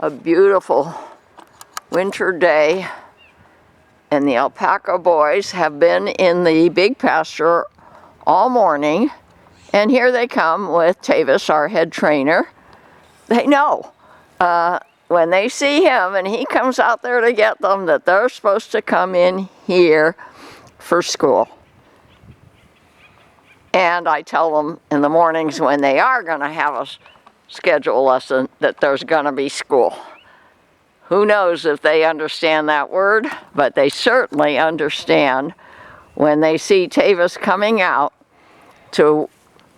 a beautiful winter day, and the alpaca boys have been in the big pasture all morning, and here they come with Tavis, our head trainer. They know when they see him and he comes out there to get them that they're supposed to come in here for school. And I tell them in the mornings when they are going to have a schedule lesson that there's going to be school. Who knows if they understand that word, but they certainly understand when they see Tavis coming out to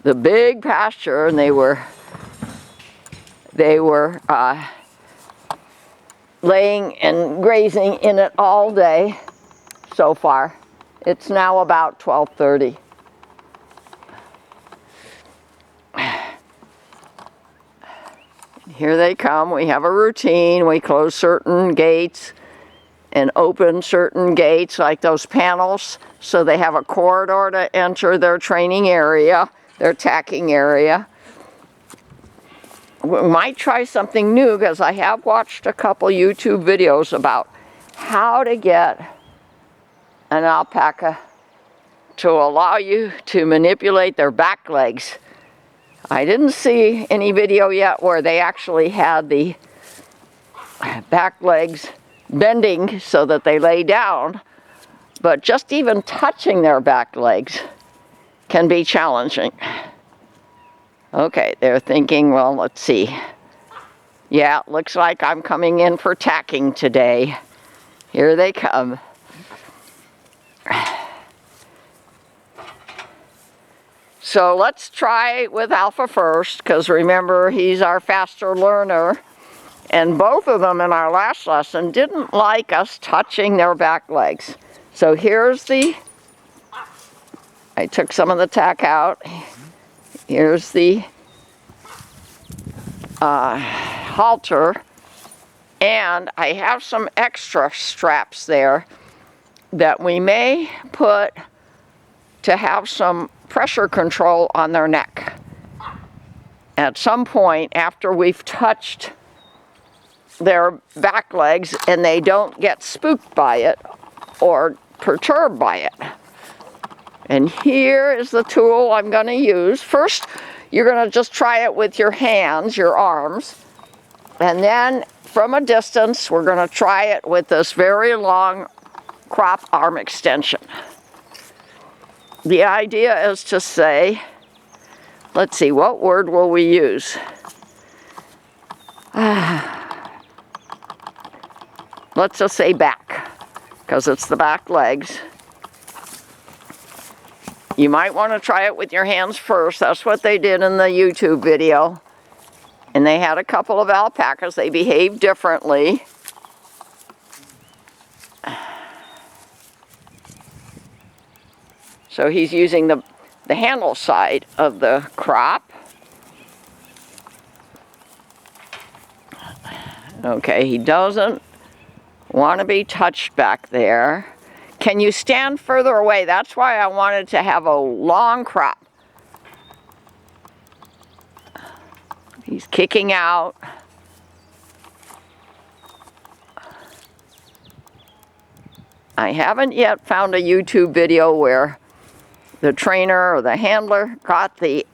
the big pasture, and they were laying and grazing in it all day so far. It's now about 12:30. Here they come. We have a routine. We close certain gates and open certain gates, like those panels, so they have a corridor to enter their training area, their tacking area. We might try something new, because I have watched a couple YouTube videos about how to get an alpaca to allow you to manipulate their back legs. I didn't see any video yet where they actually had the back legs bending so that they lay down, but just even touching their back legs can be challenging. Okay, they're thinking, well, let's see. Yeah, it looks like I'm coming in for tacking today. Here they come. So let's try with Alpha first, because remember, he's our faster learner. And both of them in our last lesson didn't like us touching their back legs. So here's I took some of the tack out. Here's the halter, and I have some extra straps there that we may put to have some pressure control on their neck. At some point after we've touched their back legs and they don't get spooked by it or perturbed by it. And here is the tool I'm going to use. First, you're going to just try it with your hands, your arms, and then from a distance we're going to try it with this very long crop arm extension. The idea is to say, let's see, what word will we use? Let's just say back, because it's the back legs. You might want to try it with your hands first. That's what they did in the YouTube video. And they had a couple of alpacas. They behaved differently. So he's using the handle side of the crop. Okay, he doesn't want to be touched back there. Can you stand further away? That's why I wanted to have a long crop. He's kicking out. I haven't yet found a YouTube video where the trainer or the handler got the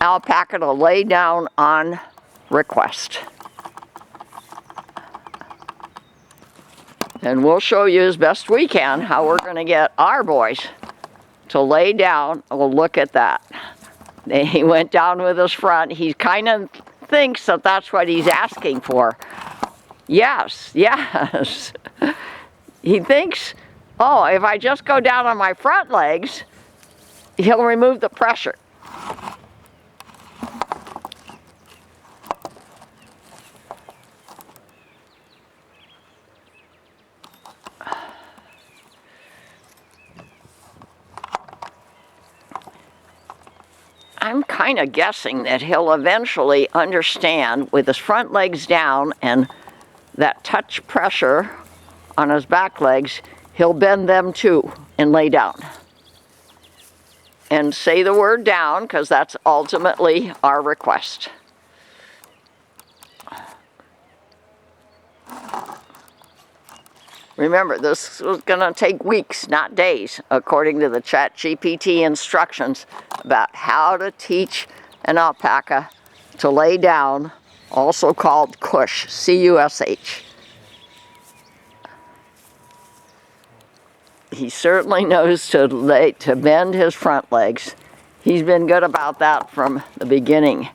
alpaca to lay down on request. And we'll show you as best we can how we're going to get our boys to lay down. We'll look at that. He went down with his front. He kind of thinks that that's what he's asking for. Yes, yes. He thinks, oh, if I just go down on my front legs, he'll remove the pressure. I'm kind of guessing that he'll eventually understand with his front legs down and that touch pressure on his back legs, he'll bend them too and lay down. And say the word down, because that's ultimately our request. Remember, this was going to take weeks, not days, according to the ChatGPT instructions about how to teach an alpaca to lay down, also called cush, C-U-S-H. He certainly knows to bend his front legs. He's been good about that from the beginning.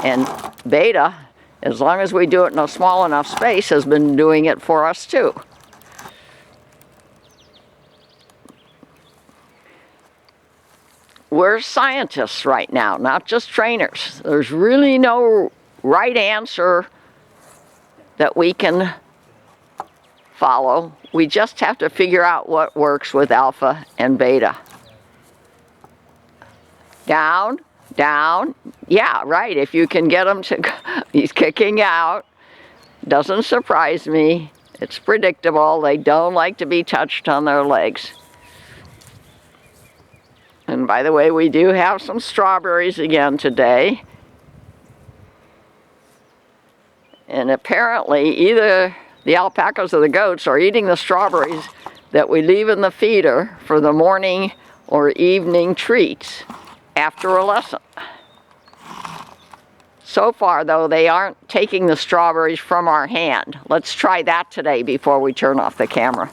And Beta, as long as we do it in a small enough space, has been doing it for us too. We're scientists right now, not just trainers. There's really no right answer that we can follow. We just have to figure out what works with alpha and beta. Down, down. Yeah, right. If you can get him to, he's kicking out. Doesn't surprise me. It's predictable. They don't like to be touched on their legs. And by the way, we do have some strawberries again today. And apparently either the alpacas or the goats are eating the strawberries that we leave in the feeder for the morning or evening treats after a lesson. So far, though, they aren't taking the strawberries from our hand. Let's try that today before we turn off the camera.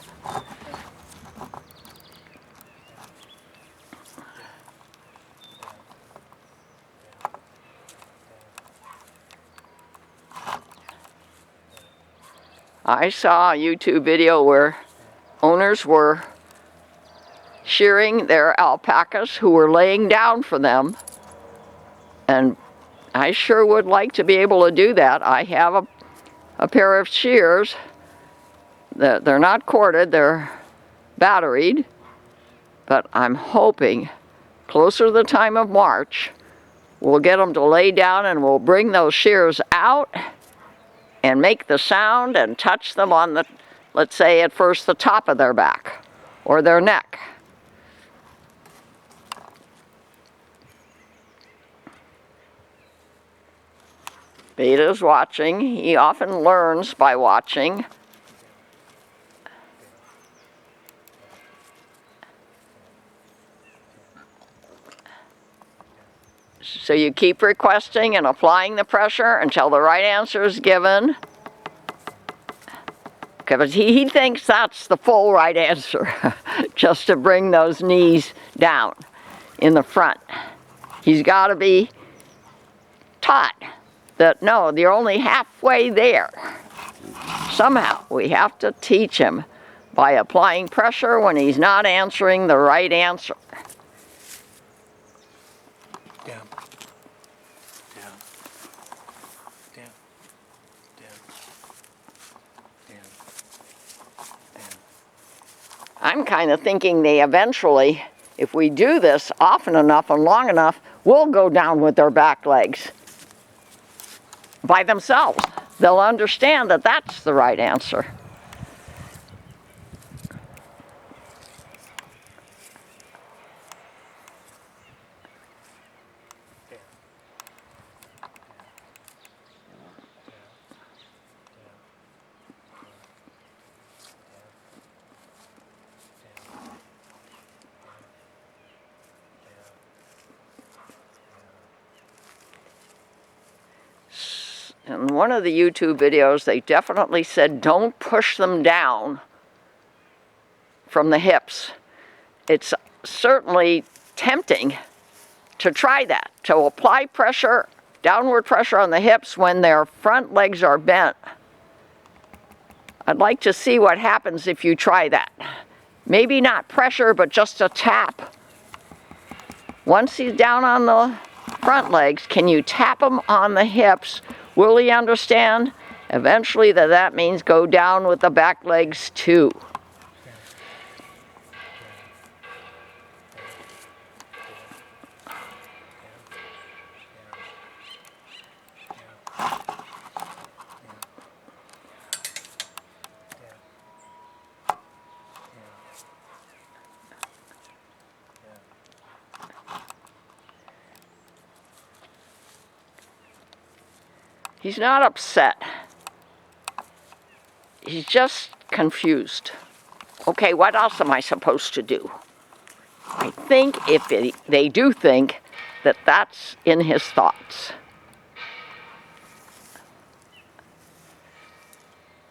I saw a YouTube video where owners were shearing their alpacas who were laying down for them, and I sure would like to be able to do that. I have a pair of shears. They're not corded, they're batteried, but I'm hoping closer to the time of March we'll get them to lay down and we'll bring those shears out and make the sound and touch them on the, let's say at first, the top of their back or their neck. Beta's watching. He often learns by watching. So you keep requesting and applying the pressure until the right answer is given. Because he thinks that's the full right answer, just to bring those knees down in the front. He's got to be taught that, no, you're only halfway there. Somehow, we have to teach him by applying pressure when he's not answering the right answer. Down. Down. Down. Down. Down. Down. I'm kind of thinking they eventually, if we do this often enough and long enough, will go down with their back legs by themselves. They'll understand that that's the right answer. In one of the YouTube videos, they definitely said don't push them down from the hips. It's certainly tempting to try that, to apply pressure, downward pressure on the hips when their front legs are bent. I'd like to see what happens if you try that. Maybe not pressure, but just a tap. Once he's down on the front legs, can you tap him on the hips? Will he understand eventually that means go down with the back legs too? He's not upset. he's just confused. Okay, what else am I supposed to do? I think if they do think that that's in his thoughts.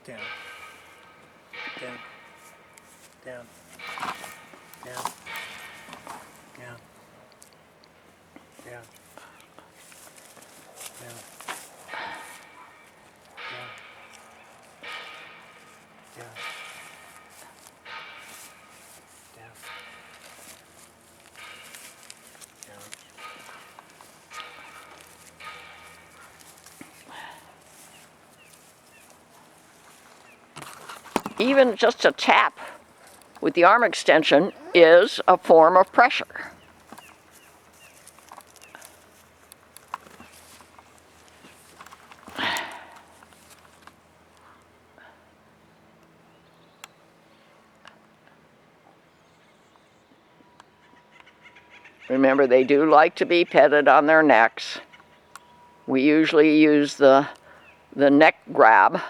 Down. Down. Down. Down. Down. Down. Down. Down. Down. Down. Down. Even just a tap with the arm extension is a form of pressure. Remember, they do like to be petted on their necks. We usually use the neck grab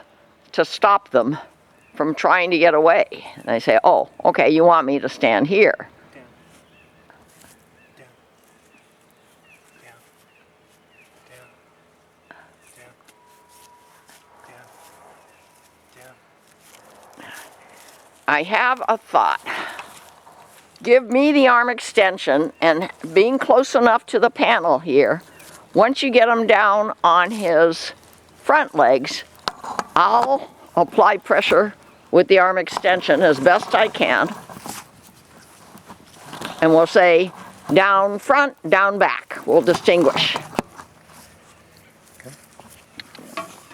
to stop them from trying to get away. And they say, oh, okay, you want me to stand here. Down. Down. Down. Down. Down. Down. Down. I have a thought. Give me the arm extension, and being close enough to the panel here, once you get him down on his front legs, I'll apply pressure with the arm extension as best I can. And we'll say down front, down back. We'll distinguish. Okay.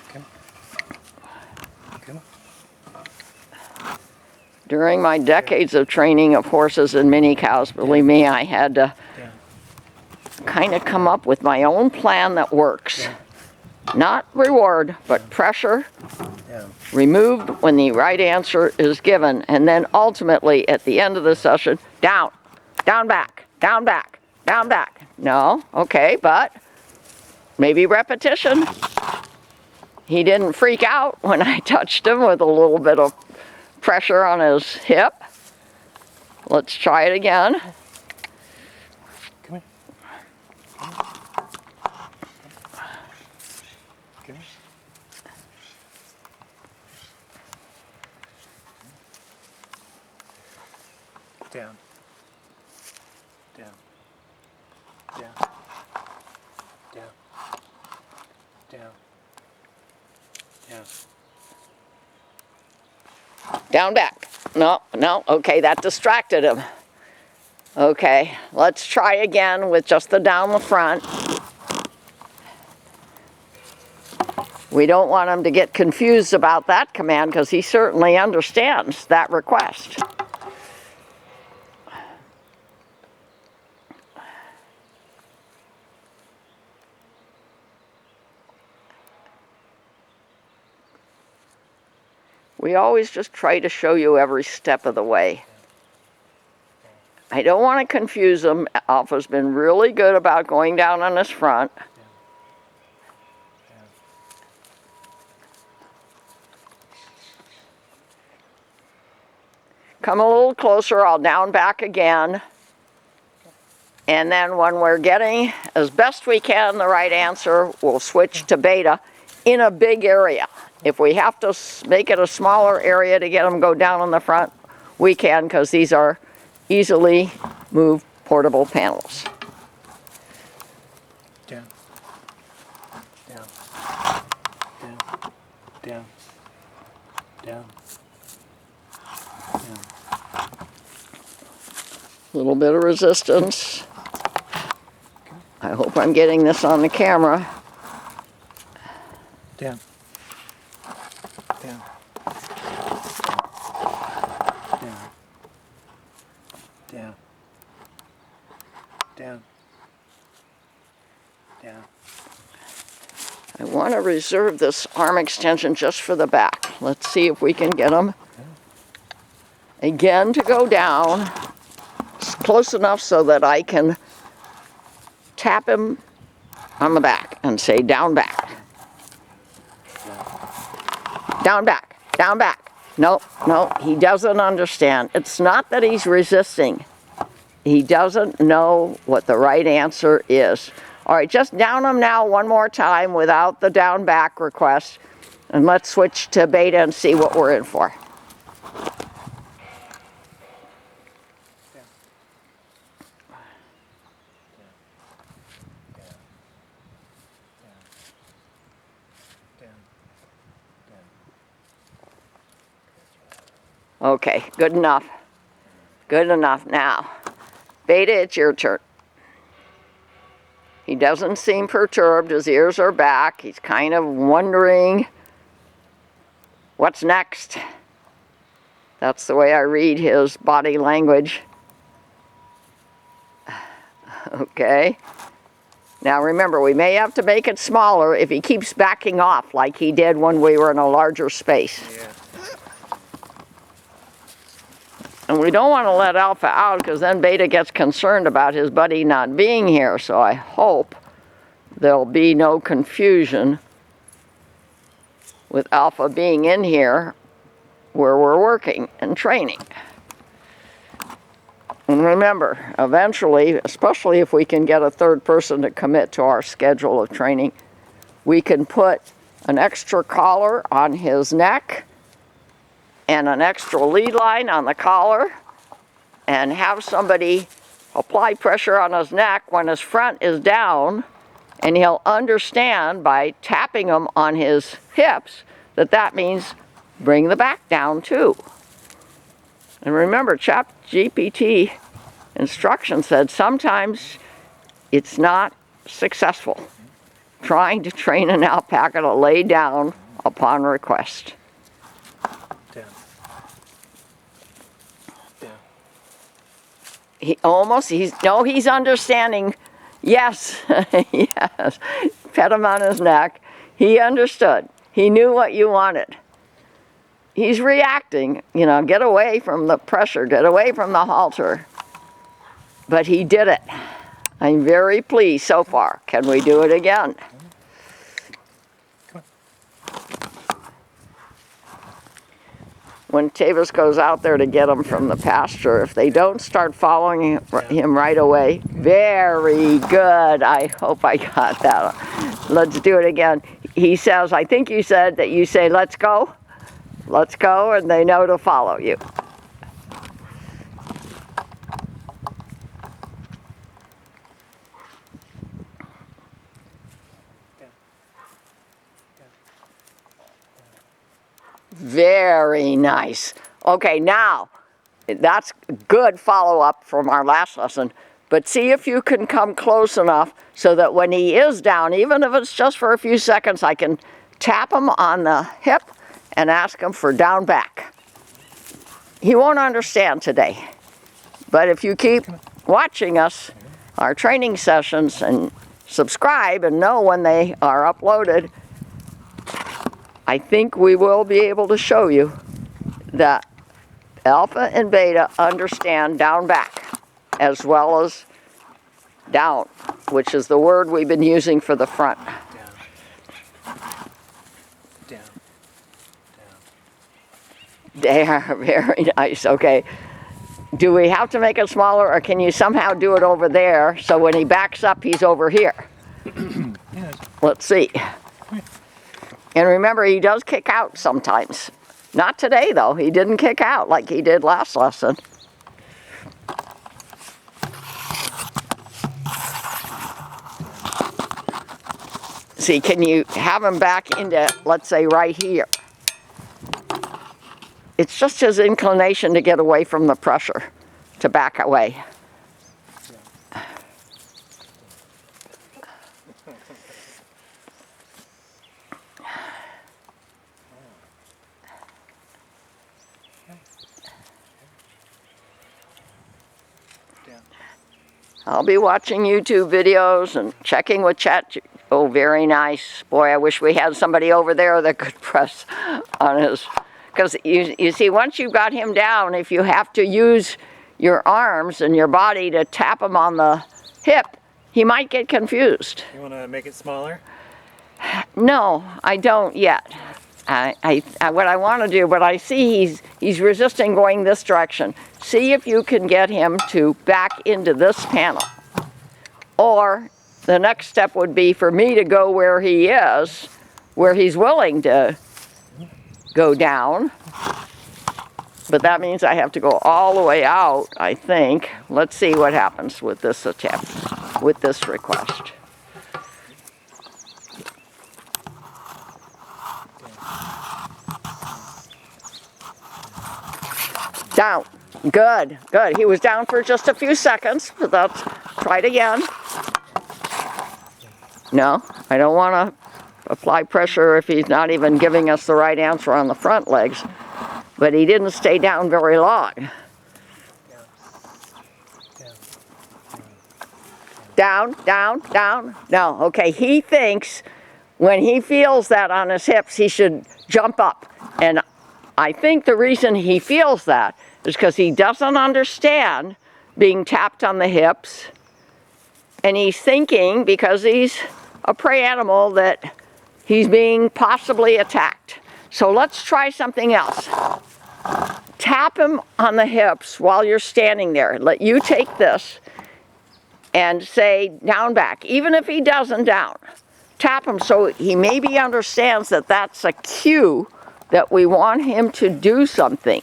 Okay. Okay. During my decades of training of horses and mini cows, believe me, I had to Down. kind of come up with my own plan that works. Down. Not reward, but pressure Down. removed when the right answer is given, and then ultimately at the end of the session, down, down back, down back, down back. No, okay, but maybe repetition. He didn't freak out when I touched him with a little bit of pressure on his hip. Let's try it again. Come here. Come here. Down. Down. Down. Down. Down. Down. Down back. No, no, okay, that distracted him. Okay, let's try again with just the down the front. We don't want him to get confused about that command because he certainly understands that request. We always just try to show you every step of the way. I don't want to confuse him. Alpha's been really good about going down on his front. Come a little closer, I'll down back again. And then when we're getting as best we can the right answer, we'll switch to beta in a big area. If we have to make it a smaller area to get them go down on the front, we can, because these are easily moved portable panels. Down. Down. Down. Down. Down. Down. A little bit of resistance. I hope I'm getting this on the camera. Down. Down. Down. Down. Down. Down. I want to reserve this arm extension just for the back. Let's see if we can get them again to go down close enough so that I can tap him on the back and say down back. Down back. Down back. No, no, he doesn't understand. It's not that he's resisting. He doesn't know what the right answer is. All right, just down him now one more time without the down back request. And let's switch to Beta and see what we're in for. Okay, good enough. Good enough now. Beta, it's your turn. He doesn't seem perturbed. His ears are back. He's kind of wondering what's next. That's the way I read his body language. Okay. Now remember, we may have to make it smaller if he keeps backing off like he did when we were in a larger space. Yeah. And we don't want to let Alpha out because then Beta gets concerned about his buddy not being here. So I hope there'll be no confusion with Alpha being in here where we're working and training. And remember, eventually, especially if we can get a third person to commit to our schedule of training, we can put an extra collar on his neck and an extra lead line on the collar and have somebody apply pressure on his neck when his front is down, and he'll understand by tapping him on his hips that that means bring the back down too. And remember, ChatGPT instruction said sometimes it's not successful trying to train an alpaca to lay down upon request. Down. Down. He's understanding. Yes, yes. Pet him on his neck. He understood. He knew what you wanted. He's reacting, get away from the pressure, get away from the halter. But he did it. I'm very pleased so far. Can we do it again? When Tavis goes out there to get him from the pasture, if they don't start following him right away, very good. I hope I got that. Let's do it again. He says, I think you said that you say, let's go. Let's go, and they know to follow you. Very nice. Okay, now, that's good follow-up from our last lesson, but see if you can come close enough so that when he is down, even if it's just for a few seconds, I can tap him on the hip and ask him for down back. He won't understand today, but if you keep watching us, our training sessions, and subscribe and know when they are uploaded, I think we will be able to show you that Alpha and Beta understand down back as well as down, which is the word we've been using for the front. Down. They are very nice. Okay. Do we have to make it smaller, or can you somehow do it over there so when he backs up, he's over here? Yes. Let's see. And remember, he does kick out sometimes. Not today, though. He didn't kick out like he did last lesson. See, can you have him back into, let's say, right here? It's just his inclination to get away from the pressure, to back away. I'll be watching YouTube videos and checking with chat. Oh, very nice. Boy, I wish we had somebody over there that could press on his... Because you see, once you've got him down, if you have to use your arms and your body to tap him on the hip, he might get confused. You want to make it smaller? No, I don't yet. what I want to do, but I see he's resisting going this direction. See if you can get him to back into this panel. Or the next step would be for me to go where he is, where he's willing to go down. But that means I have to go all the way out, I think. Let's see what happens with this attempt, with this request. Down. Good, good. He was down for just a few seconds, but let's try it again. No, I don't want to apply pressure if he's not even giving us the right answer on the front legs. But he didn't stay down very long. Down, down, down. No, okay, he thinks when he feels that on his hips, he should jump up. And I think the reason he feels that is because he doesn't understand being tapped on the hips. And he's thinking, because he's a prey animal, that he's being possibly attacked. So let's try something else. Tap him on the hips while you're standing there. Let you take this and say down, back. Even if he doesn't down, tap him so he maybe understands that that's a cue that we want him to do something.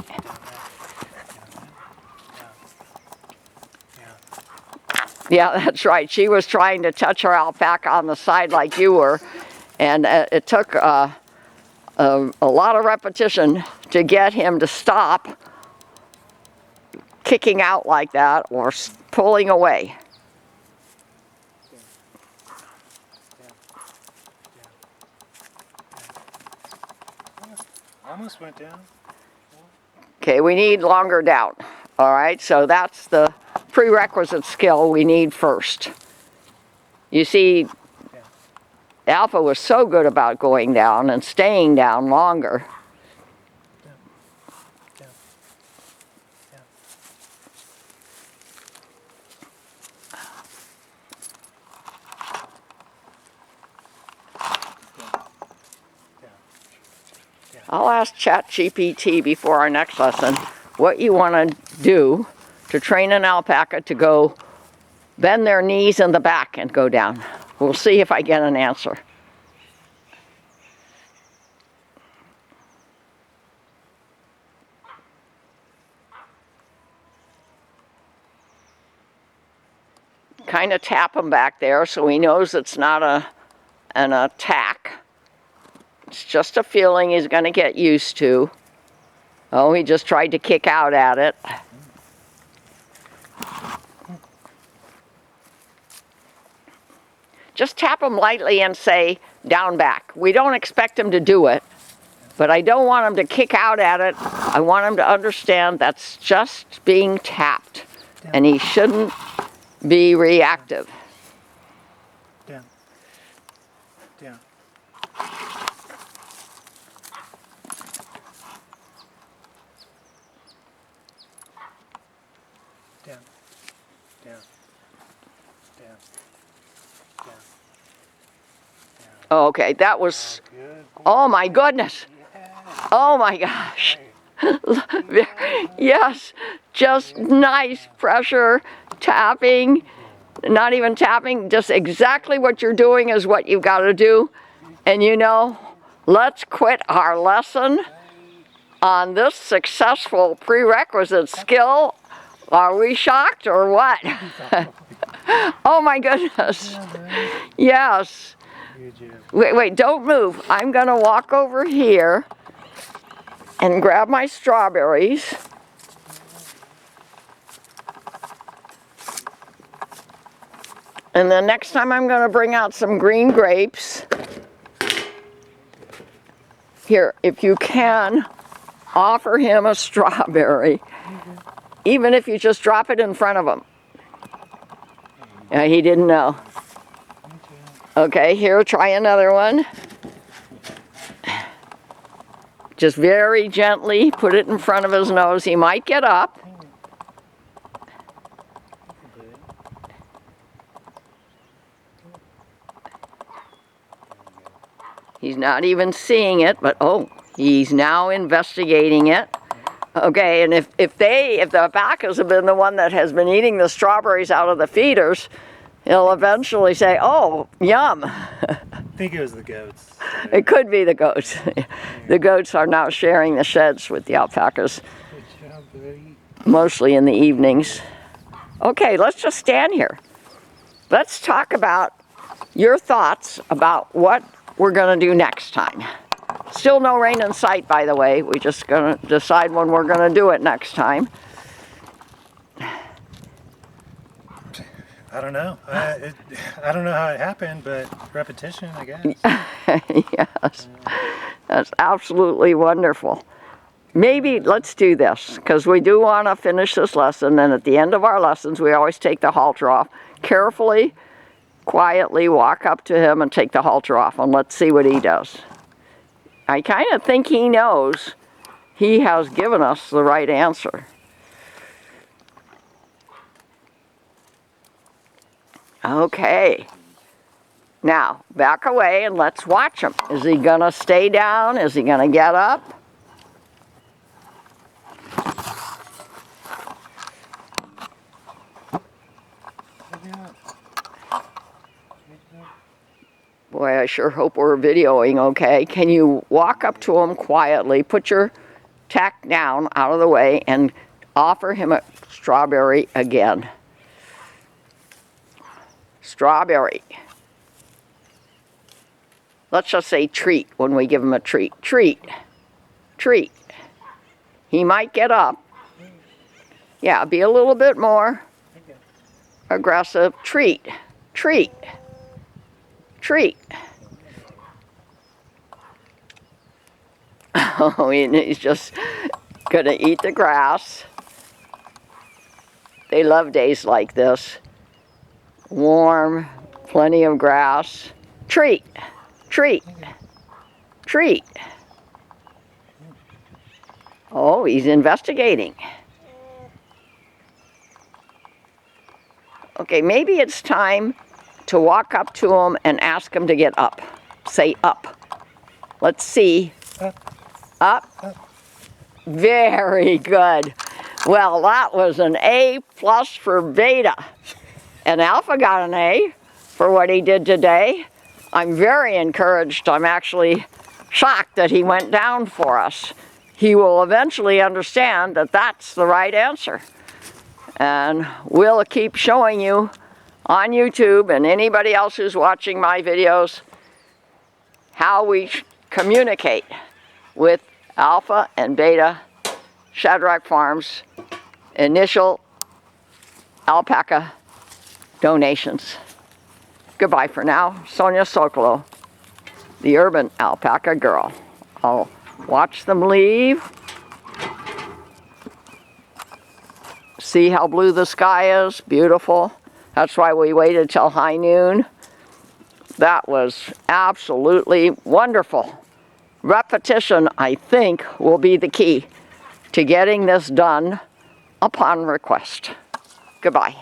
Yeah, that's right. She was trying to touch her alpaca on the side like you were, and it took a lot of repetition to get him to stop kicking out like that or pulling away. Almost went down. Okay, we need longer down. All right, so that's the prerequisite skill we need first. You see, Alpha was so good about going down and staying down longer. I'll ask ChatGPT before our next lesson what you want to do to train an alpaca to go bend their knees in the back and go down. We'll see if I get an answer. Kind of tap him back there so he knows it's not an attack. It's just a feeling he's going to get used to. Oh, he just tried to kick out at it. Just tap him lightly and say, down, back. We don't expect him to do it, but I don't want him to kick out at it. I want him to understand that's just being tapped, and he shouldn't be reactive. Down. Down. Down. Down. Down. Down. Oh, okay, that was, Good. oh my goodness. Yeah. Oh my gosh. Yes, just nice pressure, tapping, not even tapping, just exactly what you're doing is what you've got to do. And you know, let's quit our lesson on this successful prerequisite skill. Are we shocked or what? Oh my goodness. Yes. Wait, don't move. I'm going to walk over here and grab my strawberries. And then next time I'm going to bring out some green grapes. Here, if you can, offer him a strawberry, even if you just drop it in front of him. Yeah, he didn't know. Okay, here, try another one. Just very gently put it in front of his nose. He might get up. He's not even seeing it, but oh, he's now investigating it. Okay, and if the alpacas have been the one that has been eating the strawberries out of the feeders, he'll eventually say, oh, yum. I think it was the goats. It could be the goats. The goats are now sharing the sheds with the alpacas, Good job, buddy. mostly in the evenings. Okay, let's just stand here. Let's talk about your thoughts about what we're going to do next time. Still no rain in sight, by the way. We're just going to decide when we're going to do it next time. I don't know. I don't know how it happened, but repetition, I guess. Yes, that's absolutely wonderful. Maybe let's do this, because we do want to finish this lesson, and at the end of our lessons, we always take the halter off. Carefully, quietly walk up to him and take the halter off, and let's see what he does. I kind of think he knows he has given us the right answer. Okay. Now, back away and let's watch him. Is he going to stay down? Is he going to get up? Boy, I sure hope we're videoing okay. Can you walk up to him quietly, put your tack down out of the way, and offer him a strawberry again? Strawberry. Let's just say treat when we give him a treat. Treat. Treat. He might get up. Yeah, be a little bit more aggressive. Treat. Treat. Treat. Oh, he's just gonna eat the grass. They love days like this. Warm, plenty of grass. Treat. Treat. Treat. Oh, he's investigating. Okay, maybe it's time to walk up to him and ask him to get up. Say up. Let's see. Up. Very good. Well, that was an A+ for Beta. And Alpha got an A for what he did today. I'm very encouraged. I'm actually shocked that he went down for us. He will eventually understand that that's the right answer. And we'll keep showing you on YouTube and anybody else who's watching my videos how we communicate with Alpha and Beta Shadrach Farms initial alpaca donations. Goodbye for now. Sonia Sokolow, the urban alpaca girl. I'll watch them leave. See how blue the sky is? Beautiful. That's why we waited till high noon. That was absolutely wonderful. Repetition, I think, will be the key to getting this done upon request. Goodbye.